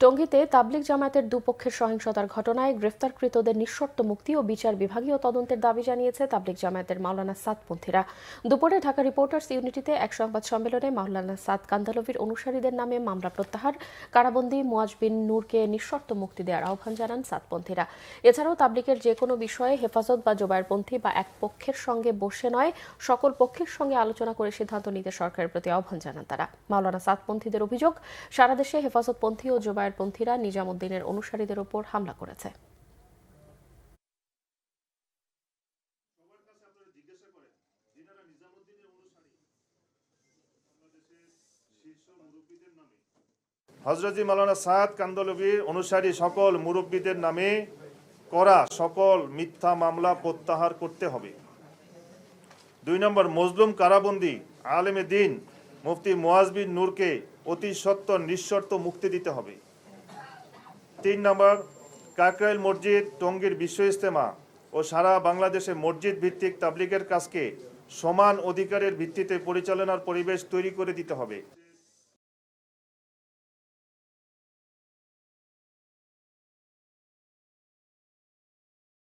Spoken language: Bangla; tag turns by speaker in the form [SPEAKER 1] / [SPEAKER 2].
[SPEAKER 1] টঙ্গীতে তাবলিগ জামায়াতের দুপক্ষের সহিংসতার ঘটনায় গ্রেফতারকৃতদের নিঃশর্ত মুক্তি ও বিচার বিভাগীয় তদন্তের দাবি জানিয়েছে তাবলিগ জামায়াতের মাওলানা সাদপন্থীরা। দুপুরে ঢাকা রিপোর্টার্স ইউনিটিতে এক সংবাদ সম্মেলনে মাওলানা সাদ কান্দালভির অনুসারীদের নামে মামলা প্রত্যাহার, কারাবন্দী মুয়াজ বিন নূরকে নিঃশর্ত মুক্তি দেওয়ার আহ্বান জানান সাদপন্থীরা। এছাড়াও তাবলিগের যে কোনো বিষয়ে হেফাজত বা জোবায়েরপন্থী বা এক পক্ষের সঙ্গে বসে নয়, সকল পক্ষের সঙ্গে আলোচনা করে সিদ্ধান্ত নিতে সরকারের প্রতি আহ্বান জানান তারা। মাওলানা সাদপন্থীদের অভিযোগ, সারা দেশে হেফাজতপন্থী ও জোবায়েরপন্থীরা নিজামুদ্দিনের অনুসারীদের উপর হামলা করেছে।
[SPEAKER 2] হযরত মাওলানা সাদ কান্দলভির অনুসারী সকল মুরব্বীদের নামে করা সকল মিথ্যা মামলা প্রত্যাহার করতে হবে। ২ নম্বর, মজলুম কারাবন্দী আলেমে দ্বীন মুফতি মুয়াজ বিন নূরকে অতি সত্বর নিঃশর্ত মুক্তি দিতে হবে। ৩ নম্বর, কাকরাইল মসজিদ, টঙ্গীর বিশ্ব ইজতেমা ও সারা বাংলাদেশে মসজিদ ভিত্তিক তাবলিগের কাজকে সমান অধিকারের ভিত্তিতে পরিচালনার পরিবেশ তৈরি করে দিতে হবে।